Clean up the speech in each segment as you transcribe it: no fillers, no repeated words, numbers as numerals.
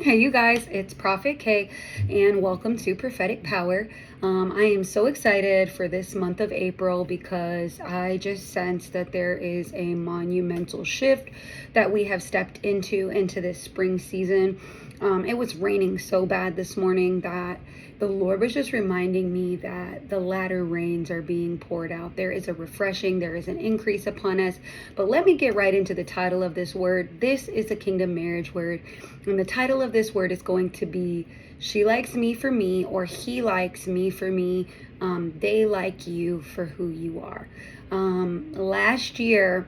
Hey, you guys, it's Prophet K, and welcome to Prophetic Power. I am so excited for this month of April because I just sense that there is a monumental shift that we have stepped into this spring season. It was raining so bad this morning that the Lord was just reminding me that the latter rains are being poured out. There is a refreshing, there is an increase upon us. But let me get right into the title of this word. This is a kingdom marriage word. And the title of this word is going to be She Likes Me for Me, or He Likes Me for Me. They like you for who you are. Last year,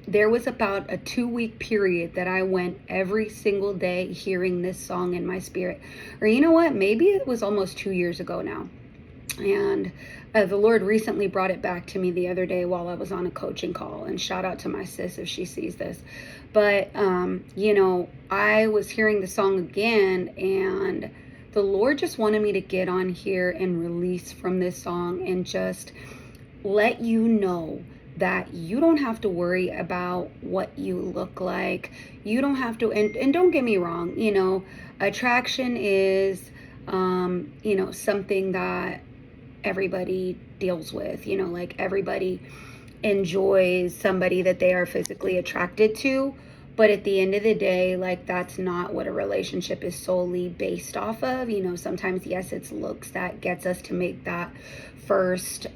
there was about a 2-week period that I went every single day hearing this song in my spirit. Or you know what? Maybe it was almost 2 years ago now. And the Lord recently brought it back to me the other day while I was on a coaching call. And shout out to my sis if she sees this. But, I was hearing the song again, and the Lord just wanted me to get on here and release from this song and just let you know that you don't have to worry about what you look like. You don't have to, and don't get me wrong, attraction is, something that everybody deals with, like everybody enjoys somebody that they are physically attracted to. But at the end of the day, like, that's not what a relationship is solely based off of. Sometimes, yes, it's looks that gets us to make that first,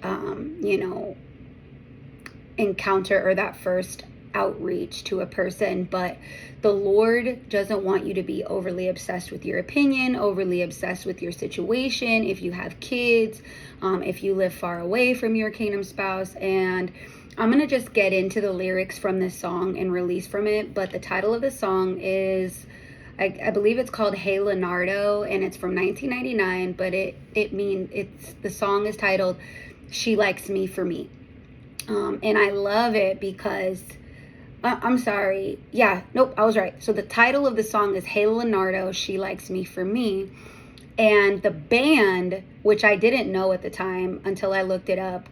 encounter, or that first outreach to a person. But the Lord doesn't want you to be overly obsessed with your opinion, overly obsessed with your situation. If you have kids, if you live far away from your kingdom spouse. And I'm going to just get into the lyrics from this song and release from it. But the title of the song is, I believe it's called Hey Leonardo, and it's from 1999. But the song is titled She Likes Me for Me. And I love it because, I'm sorry. Yeah, nope, I was right. So the title of the song is Hey Leonardo, She Likes Me for Me. And the band, which I didn't know at the time until I looked it up,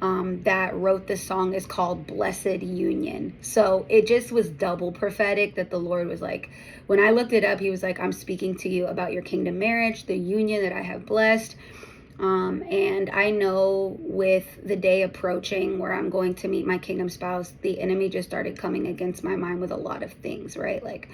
that wrote the song is called Blessed Union. So it just was double prophetic that the Lord was like, when I looked it up, he was like, I'm speaking to you about your kingdom marriage, the union that I have blessed. And I know with the day approaching where I'm going to meet my kingdom spouse, the enemy just started coming against my mind with a lot of things, right? Like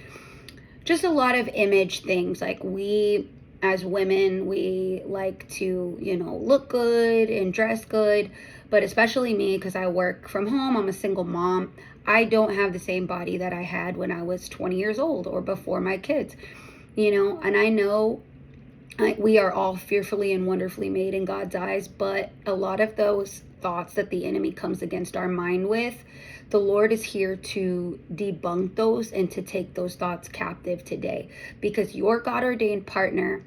just a lot of image things. Like we, as women, we like to, look good and dress good, but especially me, because I work from home, I'm a single mom. I don't have the same body that I had when I was 20 years old or before my kids, and I know we are all fearfully and wonderfully made in God's eyes, but a lot of those thoughts that the enemy comes against our mind with, the Lord is here to debunk those and to take those thoughts captive today, because your God-ordained partner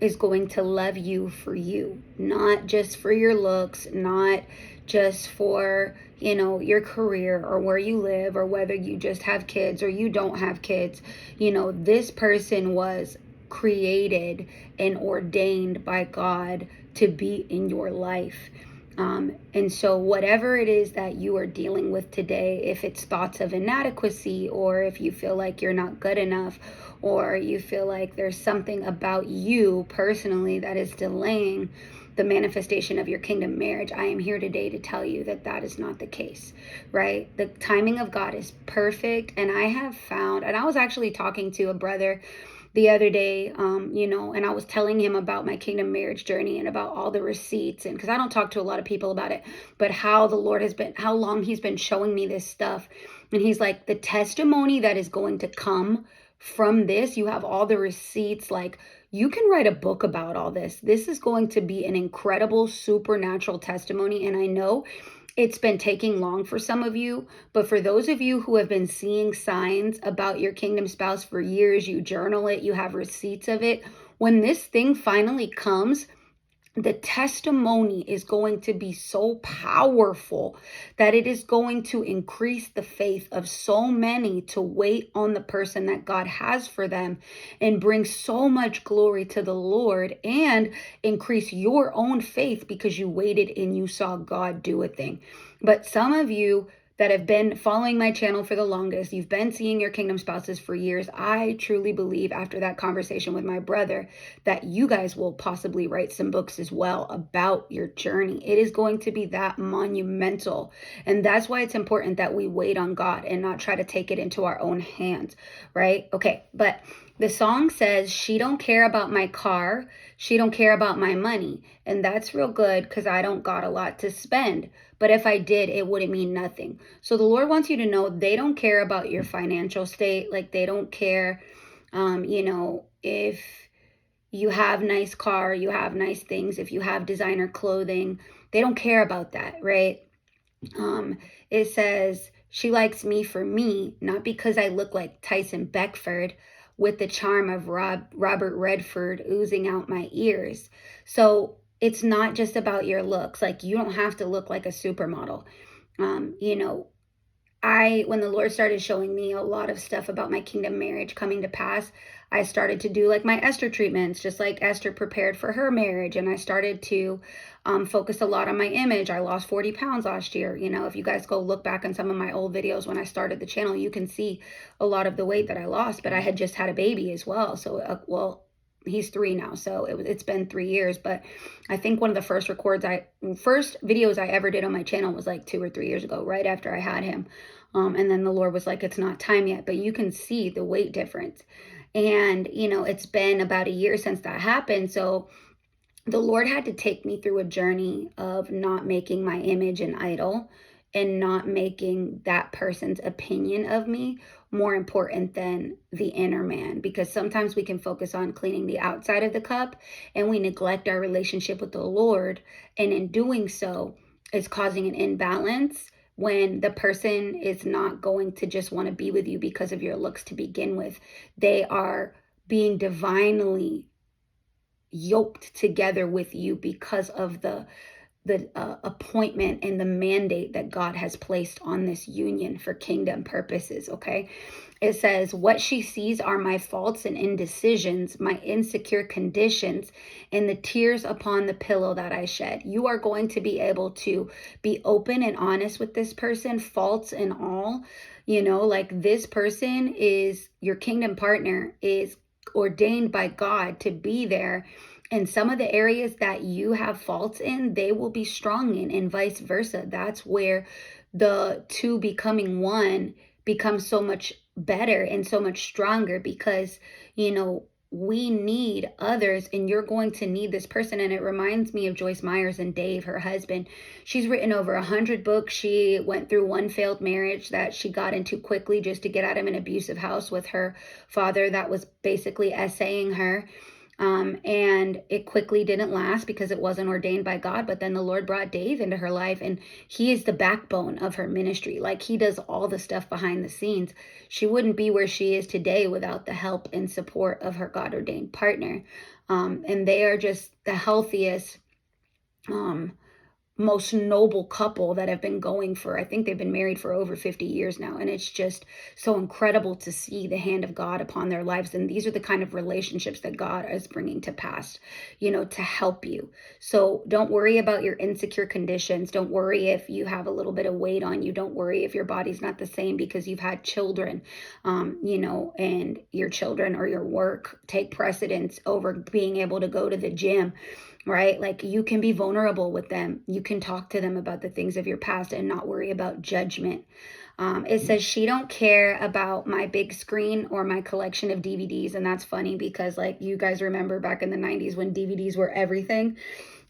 is going to love you for you, not just for your looks, not just for, your career or where you live or whether you just have kids or you don't have kids. This person was created and ordained by God to be in your life. And so whatever it is that you are dealing with today, if it's thoughts of inadequacy, or if you feel like you're not good enough, or you feel like there's something about you personally that is delaying the manifestation of your kingdom marriage, I am here today to tell you that that is not the case, right? The timing of God is perfect. And I have found, and I was actually talking to a brother the other day, and I was telling him about my kingdom marriage journey and about all the receipts. And because I don't talk to a lot of people about it, but how the Lord how long he's been showing me this stuff. And he's like, the testimony that is going to come from this, you have all the receipts, like you can write a book about all this. This is going to be an incredible supernatural testimony. And I know it's been taking long for some of you, but for those of you who have been seeing signs about your kingdom spouse for years, you journal it, you have receipts of it. When this thing finally comes, the testimony is going to be so powerful that it is going to increase the faith of so many to wait on the person that God has for them, and bring so much glory to the Lord, and increase your own faith because you waited and you saw God do a thing. But some of you, that have been following my channel for the longest, you've been seeing your kingdom spouses for years, I truly believe after that conversation with my brother that you guys will possibly write some books as well about your journey. It is going to be that monumental. And that's why it's important that we wait on God and not try to take it into our own hands, right? Okay, but the song says, she don't care about my car, she don't care about my money. And that's real good because I don't got a lot to spend. But if I did, it wouldn't mean nothing. So the Lord wants you to know they don't care about your financial state. Like they don't care, if you have nice car, you have nice things, if you have designer clothing, they don't care about that, right? It says, she likes me for me, not because I look like Tyson Beckford with the charm of Robert Redford oozing out my ears. So it's not just about your looks. Like you don't have to look like a supermodel. When the Lord started showing me a lot of stuff about my kingdom marriage coming to pass, I started to do like my Esther treatments, just like Esther prepared for her marriage. And I started to focus a lot on my image. I lost 40 pounds last year. If you guys go look back on some of my old videos when I started the channel, you can see a lot of the weight that I lost, but I had just had a baby as well. So, he's 3 now, so it's been 3 years. But I think one of the first videos I ever did on my channel was like 2 or 3 years ago, right after I had him. And then the Lord was like, it's not time yet, but you can see the weight difference. And, it's been about a year since that happened. So the Lord had to take me through a journey of not making my image an idol and not making that person's opinion of me more important than the inner man. Because sometimes we can focus on cleaning the outside of the cup and we neglect our relationship with the Lord. And in doing so, it's causing an imbalance when the person is not going to just want to be with you because of your looks to begin with. They are being divinely yoked together with you because of the appointment and the mandate that God has placed on this union for kingdom purposes, okay? It says, what she sees are my faults and indecisions, my insecure conditions, and the tears upon the pillow that I shed. You are going to be able to be open and honest with this person, faults and all. Like this person is your kingdom partner, is ordained by God to be there. And some of the areas that you have faults in, they will be strong in, and vice versa. That's where the two becoming one becomes so much better and so much stronger because, we need others and you're going to need this person. And it reminds me of Joyce Myers and Dave, her husband. She's written over 100 books. She went through one failed marriage that she got into quickly just to get out of an abusive house with her father that was basically essaying her. And it quickly didn't last because it wasn't ordained by God. But then the Lord brought Dave into her life, and he is the backbone of her ministry. Like he does all the stuff behind the scenes. She wouldn't be where she is today without the help and support of her God ordained partner. And they are just the healthiest, most noble couple that have been going for, I think they've been married for over 50 years now. And it's just so incredible to see the hand of God upon their lives. And these are the kind of relationships that God is bringing to pass, to help you. So don't worry about your insecure conditions. Don't worry if you have a little bit of weight on you. Don't worry if your body's not the same because you've had children, and your children or your work take precedence over being able to go to the gym. Right? Like you can be vulnerable with them. You can talk to them about the things of your past and not worry about judgment. It says she don't care about my big screen or my collection of DVDs. And that's funny because like you guys remember back in the 90s when DVDs were everything.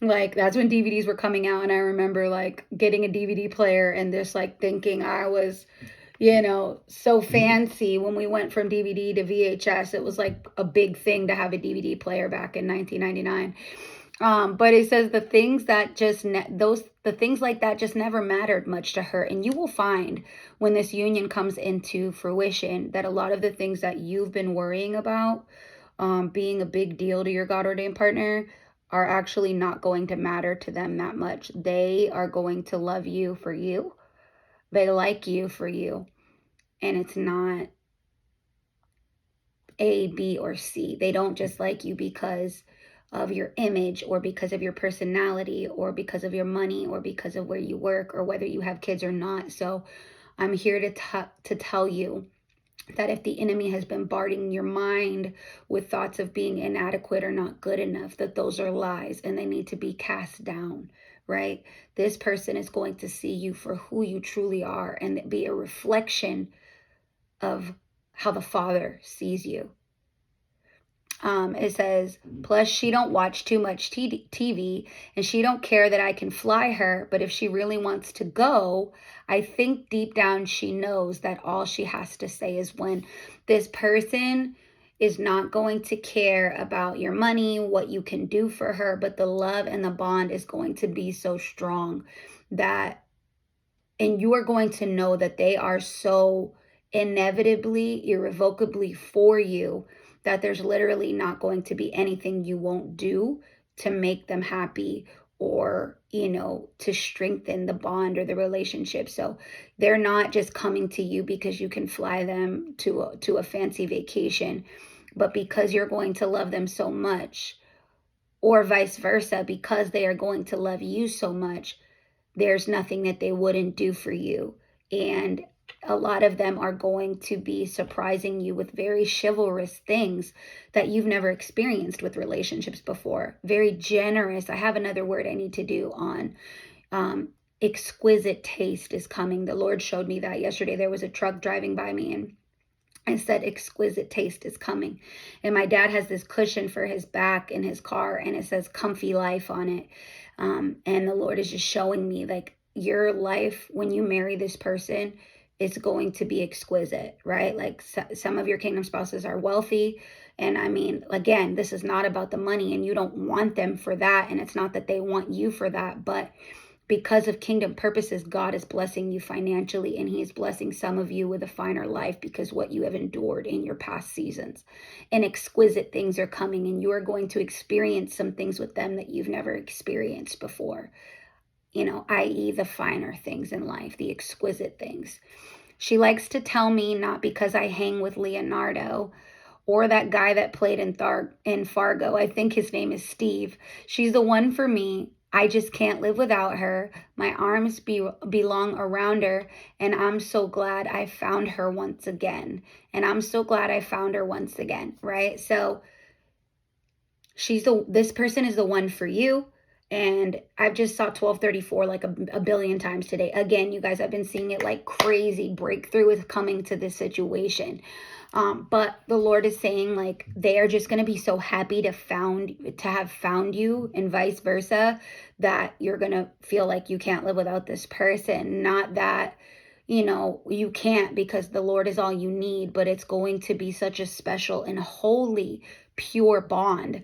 Like that's when DVDs were coming out. And I remember like getting a DVD player and just like thinking I was so fancy when we went from DVD to VHS. It was like a big thing to have a DVD player back in 1999. But it says the things that the things like that just never mattered much to her. And you will find when this union comes into fruition that a lot of the things that you've been worrying about, being a big deal to your God ordained partner are actually not going to matter to them that much. They are going to love you for you. They like you for you. And it's not A, B, or C. They don't just like you because of your image or because of your personality or because of your money or because of where you work or whether you have kids or not. So I'm here to tell you that if the enemy has been bombarding your mind with thoughts of being inadequate or not good enough, that those are lies and they need to be cast down, right? This person is going to see you for who you truly are and be a reflection of how the Father sees you. It says, plus she don't watch too much TV and she don't care that I can fly her. But if she really wants to go, I think deep down she knows that all she has to say is when. This person is not going to care about your money, what you can do for her, but the love and the bond is going to be so strong that, and you are going to know that they are so inevitably, irrevocably for you that there's literally not going to be anything you won't do to make them happy or, to strengthen the bond or the relationship. So they're not just coming to you because you can fly them to a fancy vacation, but because you're going to love them so much, or vice versa, because they are going to love you so much, there's nothing that they wouldn't do for you. And a lot of them are going to be surprising you with very chivalrous things that you've never experienced with relationships before. Very generous. I have another word I need to do on exquisite taste is coming. The Lord showed me that yesterday. There was a truck driving by me and I said, exquisite taste is coming. And my dad has this cushion for his back in his car and it says comfy life on it. And the Lord is just showing me like your life, when you marry this person, it's going to be exquisite, right? Like some of your kingdom spouses are wealthy. And I mean, again, this is not about the money and you don't want them for that. And it's not that they want you for that, but because of kingdom purposes, God is blessing you financially and he is blessing some of you with a finer life because what you have endured in your past seasons. And exquisite things are coming and you are going to experience some things with them that you've never experienced before, i.e. the finer things in life, the exquisite things. She likes to tell me, not because I hang with Leonardo or that guy that played in Fargo. I think his name is Steve. She's the one for me. I just can't live without her. My arms belong around her, and I'm so glad I found her once again. And I'm so glad I found her once again, right? So this person is the one for you. And I've just saw 1234 like a billion times today. Again, you guys, I've been seeing it like crazy. Breakthrough is coming to this situation. But the Lord is saying like they are just going to be so happy to have found you and vice versa, that you're going to feel like you can't live without this person. Not that, you can't, because the Lord is all you need, but it's going to be such a special and holy, pure bond,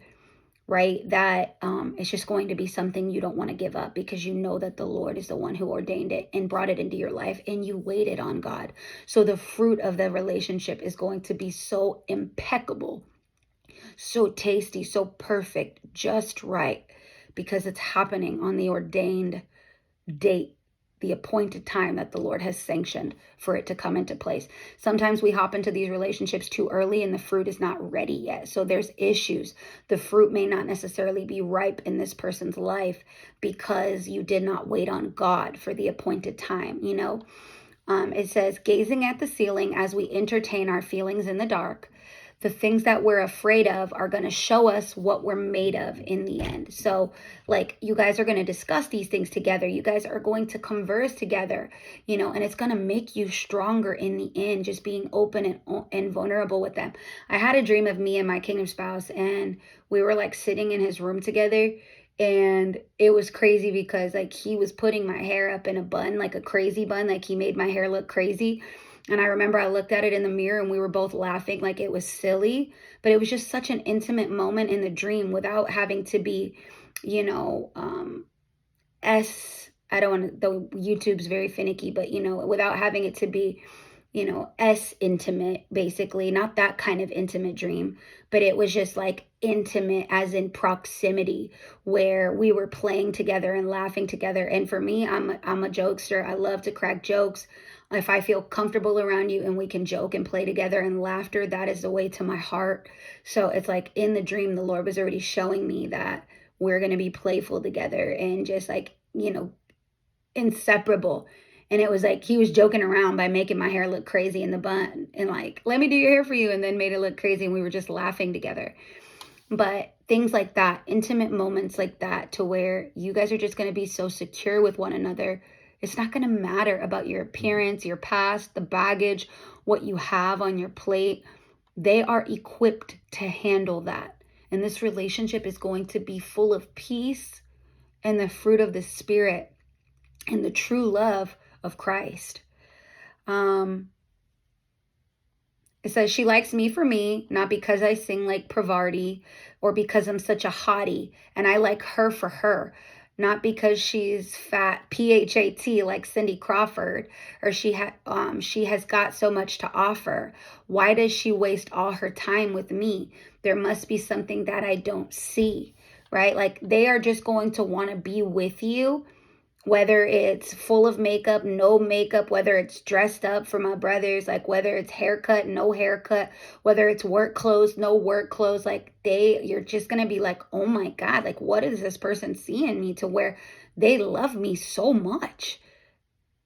right? That it's just going to be something you don't want to give up because you know that the Lord is the one who ordained it and brought it into your life and you waited on God. So the fruit of the relationship is going to be so impeccable, so tasty, so perfect, just right, because it's happening on the ordained date, the appointed time that the Lord has sanctioned for it to come into place. Sometimes we hop into these relationships too early and the fruit is not ready yet. So there's issues. The fruit may not necessarily be ripe in this person's life because you did not wait on God for the appointed time, It says, gazing at the ceiling as we entertain our feelings in the dark, the things that we're afraid of are going to show us what we're made of in the end. So like you guys are going to discuss these things together. You guys are going to converse together, and it's going to make you stronger in the end, just being open and vulnerable with them. I had a dream of me and my kingdom spouse, and we were like sitting in his room together. And it was crazy because like he was putting my hair up in a bun, like a crazy bun, like he made my hair look crazy. And I remember I looked at it in the mirror and we were both laughing like it was silly, but it was just such an intimate moment in the dream without having to be, I don't want to, the YouTube's very finicky, but, without having it to be, intimate, basically, not that kind of intimate dream, but it was just like intimate as in proximity where we were playing together and laughing together. And for me, I'm a jokester. I love to crack jokes. If I feel comfortable around you and we can joke and play together, and laughter, that is the way to my heart. So it's like in the dream, the Lord was already showing me that we're going to be playful together and just like, inseparable. And it was like he was joking around by making my hair look crazy in the bun and like, let me do your hair for you, and then made it look crazy, and we were just laughing together. But things like that, intimate moments like that, to where you guys are just going to be so secure with one another. It's not going to matter about your appearance, your past, the baggage, what you have on your plate. They are equipped to handle that. And this relationship is going to be full of peace and the fruit of the Spirit and the true love of Christ. It says she likes me for me, not because I sing like Pravarti or because I'm such a hottie, and I like her for her, not because she's fat, PHAT, like Cindy Crawford, or she has got so much to offer. Why does she waste all her time with me? There must be something that I don't see, right? Like they are just going to want to be with you, whether it's full of makeup, no makeup, whether it's dressed up for my brothers, like whether it's haircut, no haircut, whether it's work clothes, no work clothes, like you're just going to be like, oh my God, like what is this person seeing me, to where they love me so much?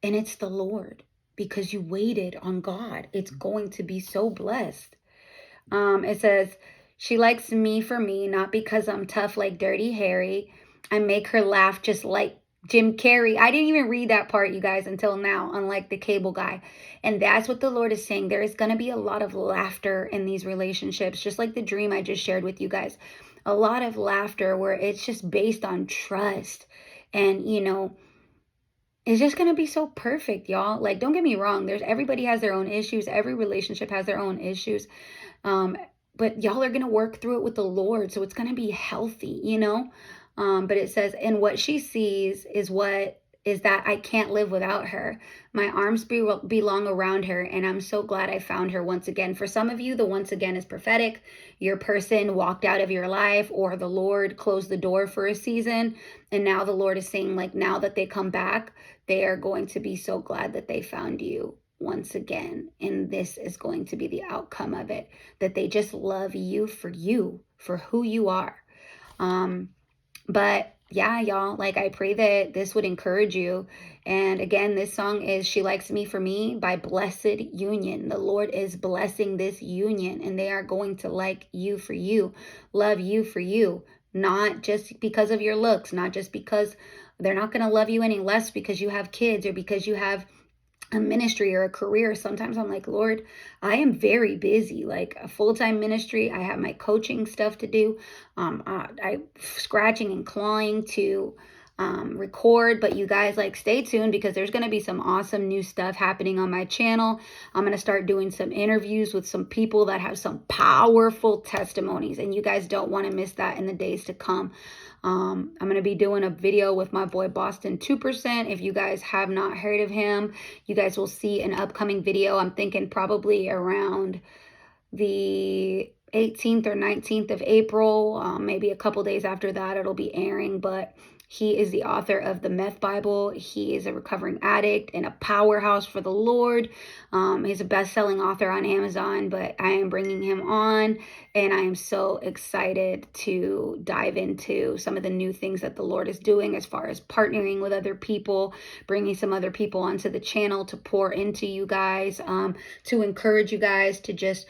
And it's the Lord, because you waited on God. It's going to be so blessed. It says, she likes me for me, not because I'm tough like Dirty Harry. I make her laugh just like Jim Carrey. I didn't even read that part, you guys, until now, unlike the cable guy. And that's what the Lord is saying. There is going to be a lot of laughter in these relationships, just like the dream I just shared with you guys. A lot of laughter where it's just based on trust. And, it's just going to be so perfect, y'all. Like, don't get me wrong. Everybody has their own issues. Every relationship has their own issues. But y'all are going to work through it with the Lord. So it's going to be healthy, But it says, and what she sees is that I can't live without her. My arms belong around her, and I'm so glad I found her once again. For some of you, the once again is prophetic. Your person walked out of your life, or the Lord closed the door for a season, and now the Lord is saying, like, now that they come back, they are going to be so glad that they found you once again. And this is going to be the outcome of it, that they just love you, for who you are. But yeah, y'all, like I pray that this would encourage you. And again, this song is She Likes Me for Me by Blessed Union. The Lord is blessing this union, and they are going to like you for you, love you for you, not just because of your looks, not just because they're not going to love you any less because you have kids or because you have a ministry or a career. Sometimes I'm like, Lord, I am very busy, like a full-time ministry. I have my coaching stuff to do. I scratching and clawing to record, but you guys, like, stay tuned, because there's going to be some awesome new stuff happening on my channel. I'm going to start doing some interviews with some people that have some powerful testimonies, and you guys don't want to miss that in the days to come. I'm going to be doing a video with my boy Boston 2%. If you guys have not heard of him, you guys will see an upcoming video. I'm thinking probably around the 18th or 19th of April, maybe a couple days after that it'll be airing. But he is the author of the Meth Bible. He is a recovering addict and a powerhouse for the Lord. He's a best-selling author on Amazon, but I am bringing him on, and I am so excited to dive into some of the new things that the Lord is doing as far as partnering with other people, bringing some other people onto the channel to pour into you guys, to encourage you guys to just,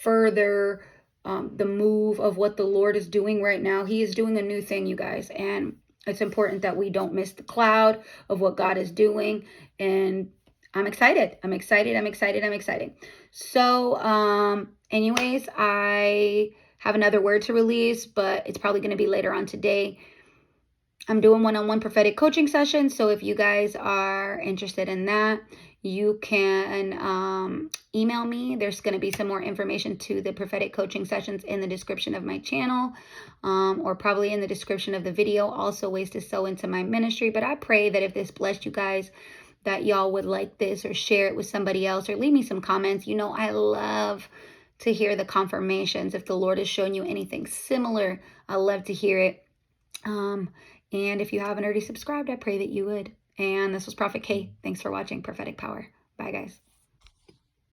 further the move of what the Lord is doing right now. He is doing a new thing, you guys, and it's important that we don't miss the cloud of what God is doing. And I'm excited. So, anyways, I have another word to release, but it's probably going to be later on today. I'm doing one-on-one prophetic coaching sessions. So if you guys are interested in that, you can email me. There's going to be some more information to the prophetic coaching sessions in the description of my channel, or probably in the description of the video. Also, ways to sow into my ministry. But I pray that if this blessed you guys, that y'all would like this or share it with somebody else, or leave me some comments. I love to hear the confirmations. If the Lord has shown you anything similar, I love to hear it. And if you haven't already subscribed, I pray that you would. And this was Prophet K. Thanks for watching Prophetic Power. Bye, guys.